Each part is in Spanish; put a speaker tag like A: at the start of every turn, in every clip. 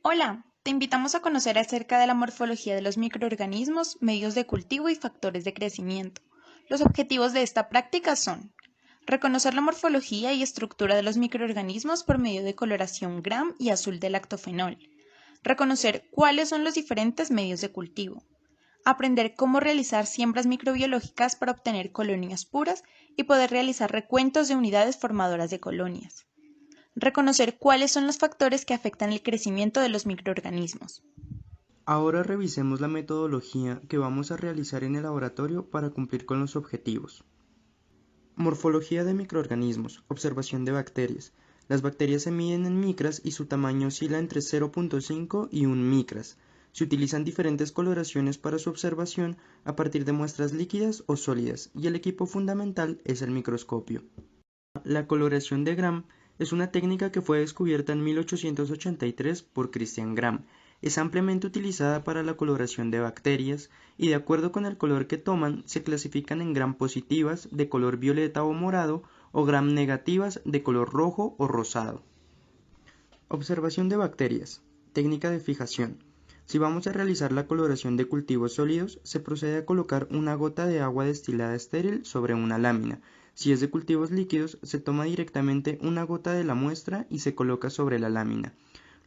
A: Hola, te invitamos a conocer acerca de la morfología de los microorganismos, medios de cultivo y factores de crecimiento. Los objetivos de esta práctica son reconocer la morfología y estructura de los microorganismos por medio de coloración Gram y azul de lactofenol, reconocer cuáles son los diferentes medios de cultivo, aprender cómo realizar siembras microbiológicas para obtener colonias puras y poder realizar recuentos de unidades formadoras de colonias. Reconocer cuáles son los factores que afectan el crecimiento de los microorganismos.
B: Ahora revisemos la metodología que vamos a realizar en el laboratorio para cumplir con los objetivos. Morfología de microorganismos, observación de bacterias. Las bacterias se miden en micras y su tamaño oscila entre 0.5 y 1 micras. Se utilizan diferentes coloraciones para su observación a partir de muestras líquidas o sólidas y el equipo fundamental es el microscopio. La coloración de Gram es una técnica que fue descubierta en 1883 por Christian Gram. Es ampliamente utilizada para la coloración de bacterias y de acuerdo con el color que toman se clasifican en Gram positivas de color violeta o morado o Gram negativas de color rojo o rosado. Observación de bacterias. Técnica de fijación. Si vamos a realizar la coloración de cultivos sólidos, se procede a colocar una gota de agua destilada estéril sobre una lámina. Si es de cultivos líquidos, se toma directamente una gota de la muestra y se coloca sobre la lámina.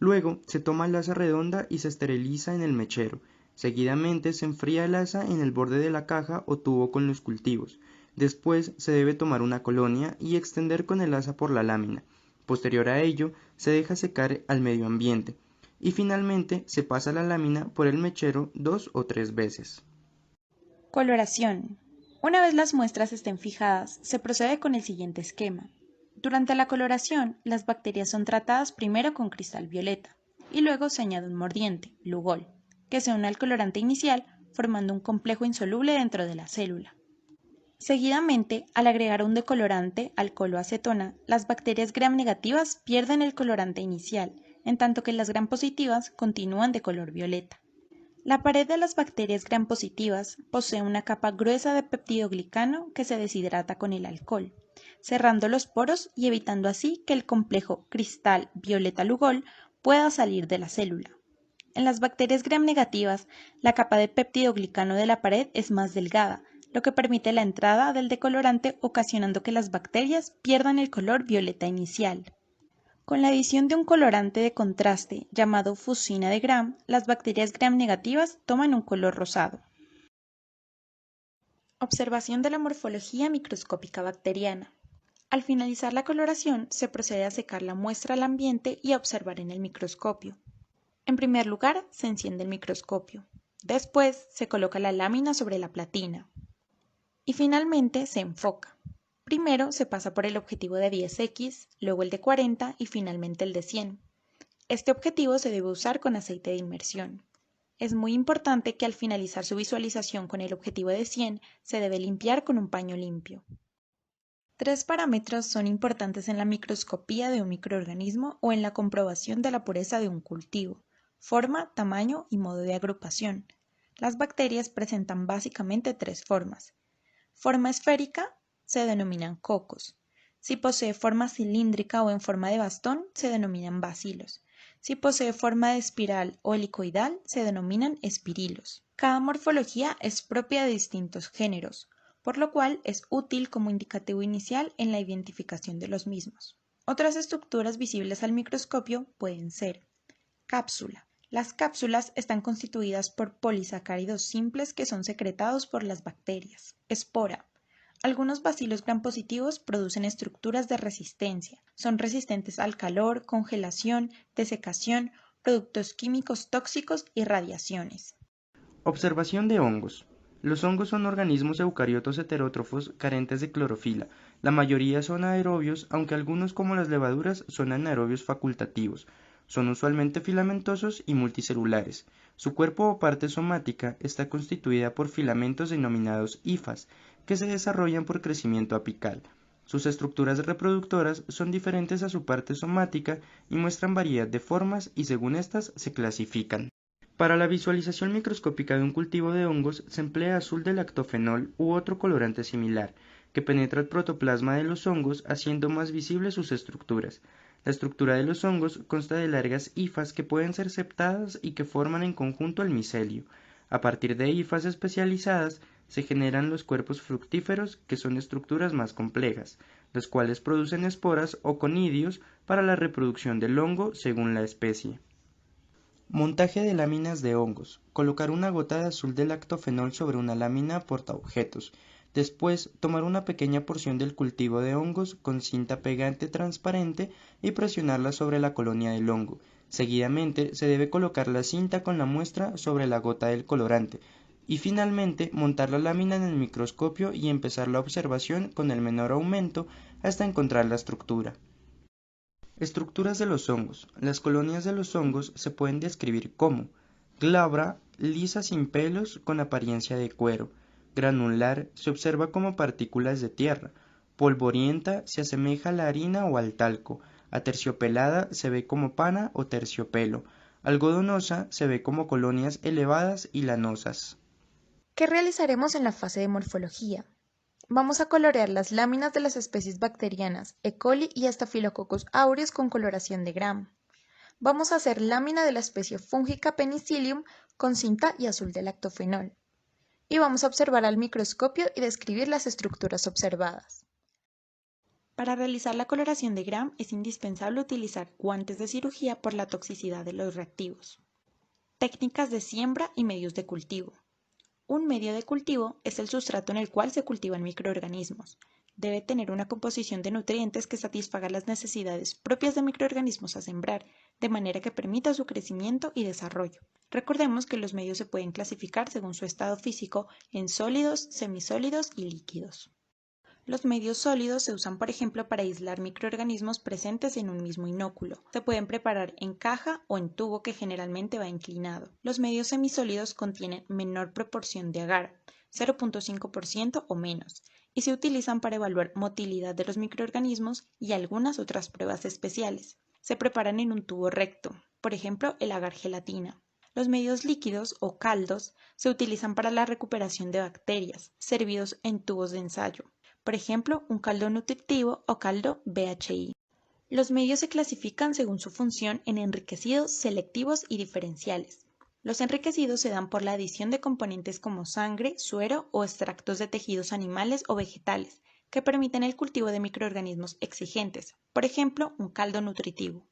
B: Luego, se toma la asa redonda y se esteriliza en el mechero. Seguidamente, se enfría el asa en el borde de la caja o tubo con los cultivos. Después, se debe tomar una colonia y extender con el asa por la lámina. Posterior a ello, se deja secar al medio ambiente. Y finalmente, se pasa la lámina por el mechero 2 o 3 veces.
A: Coloración. Una vez las muestras estén fijadas, se procede con el siguiente esquema. Durante la coloración, las bacterias son tratadas primero con cristal violeta y luego se añade un mordiente, Lugol, que se une al colorante inicial formando un complejo insoluble dentro de la célula. Seguidamente, al agregar un decolorante, alcohol o acetona, las bacterias gram negativas pierden el colorante inicial, en tanto que las gram positivas continúan de color violeta. La pared de las bacterias gram positivas posee una capa gruesa de peptidoglicano que se deshidrata con el alcohol, cerrando los poros y evitando así que el complejo cristal violeta-lugol pueda salir de la célula. En las bacterias gram negativas, la capa de peptidoglicano de la pared es más delgada, lo que permite la entrada del decolorante ocasionando que las bacterias pierdan el color violeta inicial. Con la adición de un colorante de contraste llamado fusina de Gram, las bacterias Gram negativas toman un color rosado. Observación de la morfología microscópica bacteriana. Al finalizar la coloración, se procede a secar la muestra al ambiente y a observar en el microscopio. En primer lugar, se enciende el microscopio. Después, se coloca la lámina sobre la platina. Y finalmente, se enfoca. Primero se pasa por el objetivo de 10X, luego el de 40 y finalmente el de 100. Este objetivo se debe usar con aceite de inmersión. Es muy importante que al finalizar su visualización con el objetivo de 100 se debe limpiar con un paño limpio. Tres parámetros son importantes en la microscopía de un microorganismo o en la comprobación de la pureza de un cultivo: forma, tamaño y modo de agrupación. Las bacterias presentan básicamente tres formas. Forma esférica, se denominan cocos. Si posee forma cilíndrica o en forma de bastón, se denominan bacilos. Si posee forma de espiral o helicoidal, se denominan espirilos. Cada morfología es propia de distintos géneros, por lo cual es útil como indicativo inicial en la identificación de los mismos. Otras estructuras visibles al microscopio pueden ser cápsula. Las cápsulas están constituidas por polisacáridos simples que son secretados por las bacterias. Espora. Algunos bacilos gram positivos producen estructuras de resistencia. Son resistentes al calor, congelación, desecación, productos químicos tóxicos y radiaciones.
B: Observación de hongos. Los hongos son organismos eucariotos heterótrofos carentes de clorofila. La mayoría son aerobios, aunque algunos como las levaduras son anaerobios facultativos. Son usualmente filamentosos y multicelulares. Su cuerpo o parte somática está constituida por filamentos denominados hifas, que se desarrollan por crecimiento apical. Sus estructuras reproductoras son diferentes a su parte somática y muestran variedad de formas y según estas se clasifican. Para la visualización microscópica de un cultivo de hongos se emplea azul de lactofenol u otro colorante similar, que penetra el protoplasma de los hongos haciendo más visibles sus estructuras. La estructura de los hongos consta de largas hifas que pueden ser septadas y que forman en conjunto el micelio. A partir de hifas especializadas se generan los cuerpos fructíferos, que son estructuras más complejas, los cuales producen esporas o conidios para la reproducción del hongo según la especie. Montaje de láminas de hongos. Colocar una gota de azul de lactofenol sobre una lámina portaobjetos. Después, tomar una pequeña porción del cultivo de hongos con cinta pegante transparente y presionarla sobre la colonia del hongo. Seguidamente, se debe colocar la cinta con la muestra sobre la gota del colorante. Y finalmente, montar la lámina en el microscopio y empezar la observación con el menor aumento hasta encontrar la estructura. Estructuras de los hongos. Las colonias de los hongos se pueden describir como glabra, lisa sin pelos con apariencia de cuero, granular, se observa como partículas de tierra, polvorienta, se asemeja a la harina o al talco, aterciopelada, se ve como pana o terciopelo, algodonosa, se ve como colonias elevadas y lanosas.
A: ¿Qué realizaremos en la fase de morfología? Vamos a colorear las láminas de las especies bacterianas, E. coli y Staphylococcus aureus con coloración de Gram. Vamos a hacer lámina de la especie fúngica Penicillium con cinta y azul de lactofenol. Y vamos a observar al microscopio y describir las estructuras observadas. Para realizar la coloración de Gram es indispensable utilizar guantes de cirugía por la toxicidad de los reactivos. Técnicas de siembra y medios de cultivo. Un medio de cultivo es el sustrato en el cual se cultivan microorganismos. Debe tener una composición de nutrientes que satisfaga las necesidades propias de microorganismos a sembrar, de manera que permita su crecimiento y desarrollo. Recordemos que los medios se pueden clasificar según su estado físico en sólidos, semisólidos y líquidos. Los medios sólidos se usan, por ejemplo, para aislar microorganismos presentes en un mismo inóculo. Se pueden preparar en caja o en tubo que generalmente va inclinado. Los medios semisólidos contienen menor proporción de agar, 0.5% o menos, y se utilizan para evaluar motilidad de los microorganismos y algunas otras pruebas especiales. Se preparan en un tubo recto, por ejemplo, el agar gelatina. Los medios líquidos o caldos se utilizan para la recuperación de bacterias, servidos en tubos de ensayo. Por ejemplo, un caldo nutritivo o caldo BHI. Los medios se clasifican según su función en enriquecidos, selectivos y diferenciales. Los enriquecidos se dan por la adición de componentes como sangre, suero o extractos de tejidos animales o vegetales, que permiten el cultivo de microorganismos exigentes, por ejemplo, un caldo nutritivo.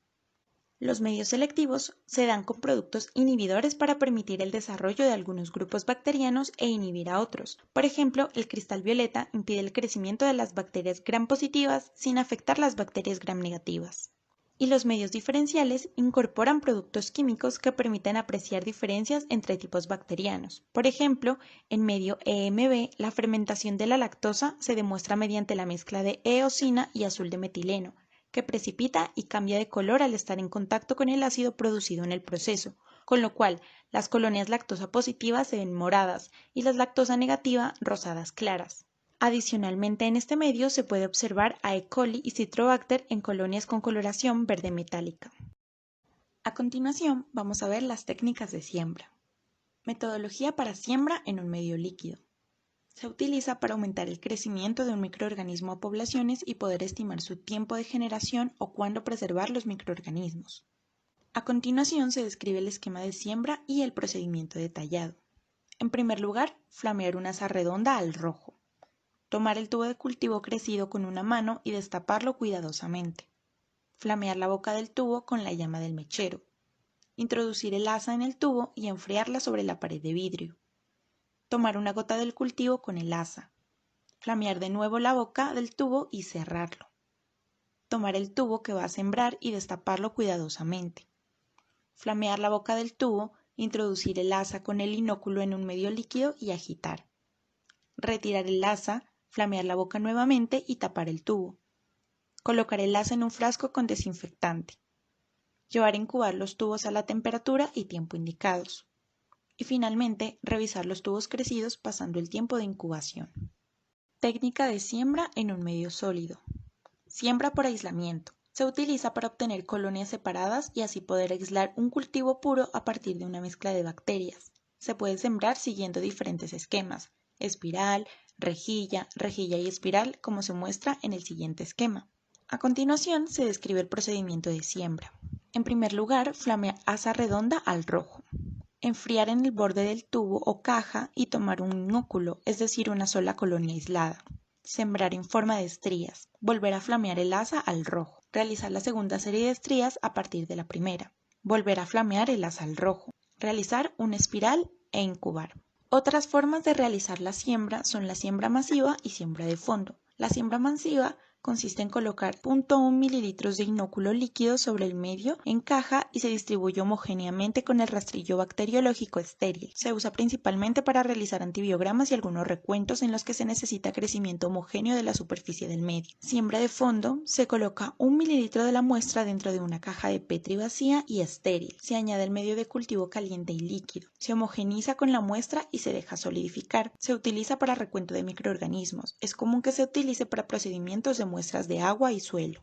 A: Los medios selectivos se dan con productos inhibidores para permitir el desarrollo de algunos grupos bacterianos e inhibir a otros. Por ejemplo, el cristal violeta impide el crecimiento de las bacterias gram positivas sin afectar las bacterias gram negativas. Y los medios diferenciales incorporan productos químicos que permiten apreciar diferencias entre tipos bacterianos. Por ejemplo, en medio EMB, la fermentación de la lactosa se demuestra mediante la mezcla de eosina y azul de metileno, que precipita y cambia de color al estar en contacto con el ácido producido en el proceso, con lo cual las colonias lactosa positivas se ven moradas y las lactosa negativa rosadas claras. Adicionalmente, en este medio se puede observar a E. coli y Citrobacter en colonias con coloración verde metálica. A continuación, vamos a ver las técnicas de siembra. Metodología para siembra en un medio líquido. Se utiliza para aumentar el crecimiento de un microorganismo a poblaciones y poder estimar su tiempo de generación o cuándo preservar los microorganismos. A continuación se describe el esquema de siembra y el procedimiento detallado. En primer lugar, flamear una asa redonda al rojo. Tomar el tubo de cultivo crecido con una mano y destaparlo cuidadosamente. Flamear la boca del tubo con la llama del mechero. Introducir el asa en el tubo y enfriarla sobre la pared de vidrio. Tomar una gota del cultivo con el asa. Flamear de nuevo la boca del tubo y cerrarlo. Tomar el tubo que va a sembrar y destaparlo cuidadosamente. Flamear la boca del tubo, introducir el asa con el inóculo en un medio líquido y agitar. Retirar el asa, flamear la boca nuevamente y tapar el tubo. Colocar el asa en un frasco con desinfectante. Llevar a incubar los tubos a la temperatura y tiempo indicados. Y finalmente, revisar los tubos crecidos pasando el tiempo de incubación. Técnica de siembra en un medio sólido. Siembra por aislamiento. Se utiliza para obtener colonias separadas y así poder aislar un cultivo puro a partir de una mezcla de bacterias. Se puede sembrar siguiendo diferentes esquemas: espiral, rejilla, rejilla y espiral, como se muestra en el siguiente esquema. A continuación se describe el procedimiento de siembra. En primer lugar, flamear asa redonda al rojo. Enfriar en el borde del tubo o caja y tomar un núculo, es decir, una sola colonia aislada. Sembrar en forma de estrías. Volver a flamear el asa al rojo. Realizar la segunda serie de estrías a partir de la primera. Volver a flamear el asa al rojo. Realizar una espiral e incubar. Otras formas de realizar la siembra son la siembra masiva y siembra de fondo. La siembra masiva consiste en colocar 0.1 mililitros de inóculo líquido sobre el medio en caja y se distribuye homogéneamente con el rastrillo bacteriológico estéril. Se usa principalmente para realizar antibiogramas y algunos recuentos en los que se necesita crecimiento homogéneo de la superficie del medio. Siembra de fondo: se coloca 1 mililitro de la muestra dentro de una caja de Petri vacía y estéril. Se añade el medio de cultivo caliente y líquido. Se homogeniza con la muestra y se deja solidificar. Se utiliza para recuento de microorganismos. Es común que se utilice para procedimientos de muestras de agua y suelo.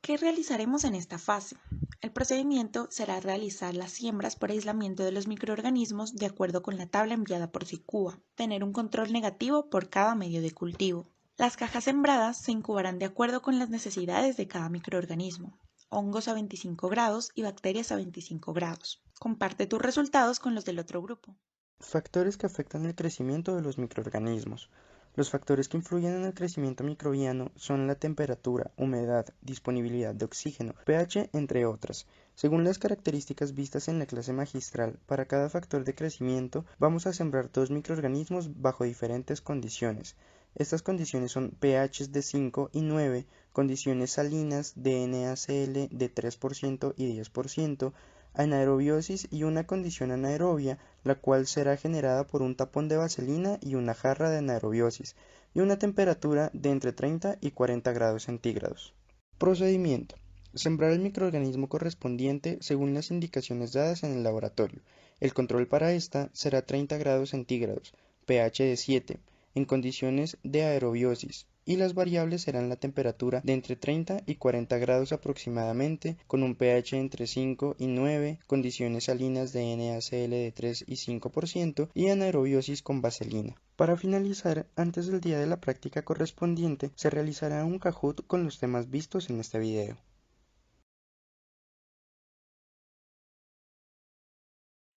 A: ¿Qué realizaremos en esta fase? El procedimiento será realizar las siembras por aislamiento de los microorganismos de acuerdo con la tabla enviada por SICUA, tener un control negativo por cada medio de cultivo. Las cajas sembradas se incubarán de acuerdo con las necesidades de cada microorganismo, hongos a 25 grados y bacterias a 25 grados. Comparte tus resultados con los del otro grupo.
B: Factores que afectan el crecimiento de los microorganismos. Los factores que influyen en el crecimiento microbiano son la temperatura, humedad, disponibilidad de oxígeno, pH, entre otras. Según las características vistas en la clase magistral, para cada factor de crecimiento vamos a sembrar 2 microorganismos bajo diferentes condiciones. Estas condiciones son pHs de 5 y 9, condiciones salinas de NaCl de 3% y 10%, anaerobiosis y una condición anaerobia, la cual será generada por un tapón de vaselina y una jarra de anaerobiosis, y una temperatura de entre 30 y 40 grados centígrados. Procedimiento: sembrar el microorganismo correspondiente según las indicaciones dadas en el laboratorio. El control para esta será 30 grados centígrados, pH de 7, en condiciones de aerobiosis, y las variables serán la temperatura de entre 30 y 40 grados aproximadamente, con un pH entre 5 y 9, condiciones salinas de NaCl de 3 y 5% y anaerobiosis con vaselina. Para finalizar, antes del día de la práctica correspondiente, se realizará un Kahoot con los temas vistos en este video.